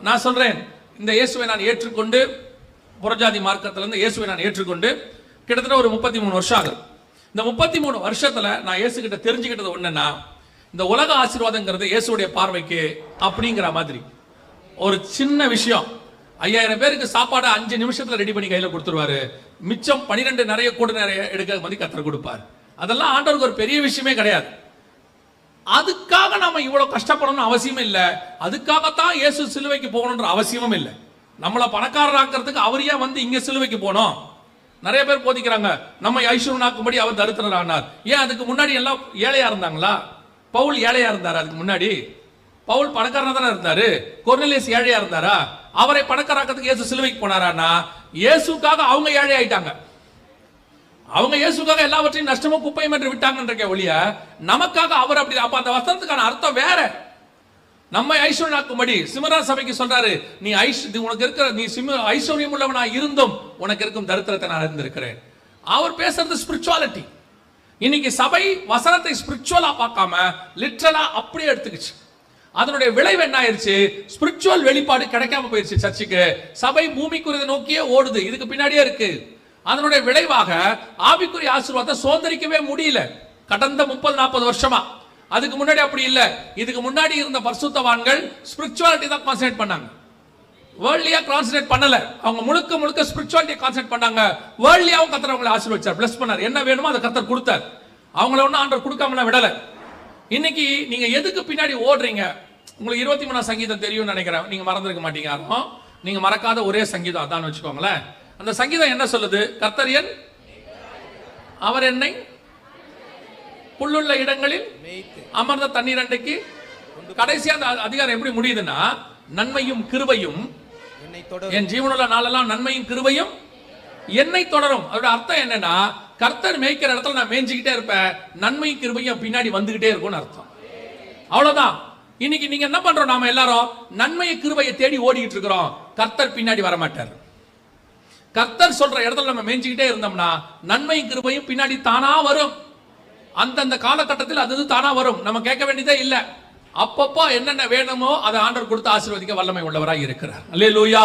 நான் சொல்றேன், இந்த இயேசுவை நான் ஏற்றுக்கொண்டு, புறஜாதி மார்க்கத்திலிருந்து இயேசுவை நான் ஏற்றுக்கொண்டு கிட்டத்தட்ட ஒரு 33 வருஷம் ஆகுது. இந்த 33 வருஷத்துல நான் இயேசு கிட்ட தெரிஞ்சுக்கிட்டது ஒண்ணுன்னா, இந்த உலக ஆசீர்வாதங்கிறது இயேசுடைய பார்வைக்கு அப்படிங்கிற மாதிரி ஒரு சின்ன விஷயம். 5000 பேருக்கு சாப்பாடு 5 நிமிஷத்துல ரெடி பண்ணி கையில கொடுத்துருவாரு. மிச்சம் 12 நிறைய கூட நிறைய எடுக்க மாதிரி கத்தர் கொடுப்பார். அதெல்லாம் ஆண்டவருக்கு ஒரு பெரிய விஷயமே கிடையாது. அதுக்காக நாம இவ்வளவு கஷ்டப்படணும்னு அவசியமே இல்லை. அதுக்காகத்தான் இயேசு சிலுவைக்கு போகணுன்ற அவசியமும் இல்லை. நம்மளை பணக்காரராக்கிறதுக்கு அவர் ஏன் வந்து இங்க சிலுவைக்கு போனோம்? நிறைய பேர் போதிக்கிறாங்க, நம்ம ஐஸ்வர்யனாக்கும்படி அவர் தரித்திரர் ஆனார். ஏன் அதுக்கு முன்னாடி எல்லாம் ஏழையா இருந்தாங்களா? பவுல் ஏழையா இருந்தார். அதுக்கு முன்னாடி பவுல் பணக்காரனா தானே இருந்தாரு. கொர்நேலியஸ் ஏழையா இருந்தாரா? அவரை பணக்காரராக்கிறதுக்கு இயேசு சிலுவைக்கு போனாரான்னா, இயேசுக்காக அவங்க ஏழை ஆயிட்டாங்க. அவங்க இயேசுக்காக எல்லாவற்றையும் நஷ்டமும் குப்பையும் என்று விட்டாங்கன்ற ஒழிய நமக்காக அவர் அப்படி. அப்ப அந்த வசனத்துக்கான அர்த்தம் வேற. நம்மை ஐஸ்வர்யனாக்கும்படி சிமரா சபைக்கு சொல்றாரு, நீ உனக்கு இருக்கிற நீ ஐஸ்வர்யம் உள்ளவனா இருந்தும் உனக்கு இருக்கும் தரித்திரத்தை நான் அறிந்திருக்கிறேன். அவர் பேசுறது ஸ்பிரிச்சுவாலிட்டி. இன்னைக்கு சபை வசனத்தை ஸ்பிரிச்சுவலா பார்க்காம லிட்டரலா அப்படியே எடுத்துக்கிச்சு. அதனுடைய விளைவு என்ன ஆயிருச்சு? ஸ்பிரிச்சுவல் வெளிப்பாடு கிடைக்காம போயிருச்சு. சர்ச்சுக்கு சபை பூமிக்குரியதை நோக்கியே ஓடுது. இதுக்கு பின்னாடியே இருக்கு. அதனுடைய விளைவாக ஆவிக்குரிய ஆசீர்வாதத்தை சுதந்திரிக்கவே முடியல கடந்த 30-40 வருஷமா. அதுக்கு முன்னாடி அப்படி இல்ல. இதுக்கு முன்னாடி இருந்த பரிசுத்தவான்கள் ஸ்பிரிச்சுவாலிட்டி தான் கான்சென்ட்ரேட் பண்ணாங்க, வேர்ல்ட்லியா கான்சென்ட்ரேட் பண்ணல. அவங்க முழுக்க முழுக்க ஸ்பிரிச்சுவாலிட்டி கான்சென்ட்ரேட் பண்ணாங்க. வேர்ல்ட்லியாவும் கர்த்தர் அவங்களை ஆசீர்வதிச்சார், பிளஸ் பண்ணார். என்ன வேணுமோ அதை கர்த்தர் கொடுத்தார். அவங்கள ஒன்னும் ஆண்டவர் கொடுக்காமலாம் விடல. இன்னைக்கு நீங்க எதுக்கு பின்னாடி ஓடுறீங்க? உங்களுக்கு 23 சங்கீதம் தெரியும்னு நினைக்கிறேன். நீங்க மறந்துருக்க மாட்டீங்க யாரும். நீங்க மறக்காத ஒரே சங்கீதம் அதான் வச்சுக்கோங்களேன். அந்த சங்கீதம் என்ன சொல்லுது? கர்த்தர் என் அவர் என்னை புல்லுள்ள இடங்களில் அமர்ந்த தண்ணீர் அண்டைக்கு. கடைசியா அந்த அதிகாரம் எப்படி முடியுதுன்னா, நன்மையும் கிருபையும் என் ஜீவனுள்ள நாளெல்லாம் நன்மையும் கிருபையும் என்னை தொடரும். அதோட அர்த்தம் என்னன்னா, கர்த்தர் மேய்க்கிற இடத்துல நான் மேய்ஞ்சிக்கிட்டே இருப்பேன், நன்மையும் கிருபையும் பின்னாடி வந்துகிட்டே இருக்கும்னு அர்த்தம். அவ்வளவுதான். இன்னைக்கு நீங்க என்ன பண்றோம்? நாம எல்லாரும் நன்மையை கிருபையை தேடி ஓடிக்கிட்டு இருக்கிறோம். கர்த்தர் பின்னாடி வர மாட்டார். கர்த்தர் சொல்ற இடத்துல நம்ம மேய்ஞ்சிக்கிட்டே இருந்தோம்னா நன்மையும் கிருபையும் பின்னாடி தானா வரும். அந்தந்த காலகட்டத்தில் அது தானா வரும். நம்ம கேட்க வேண்டியதே இல்ல. அப்பப்போ என்னென்ன வேணுமோ அதை ஆண்டவர் கொடுத்து ஆசீர்வதிக்க வல்லமை உள்ளவராய் இருக்கிறார். அல்லேலூயா.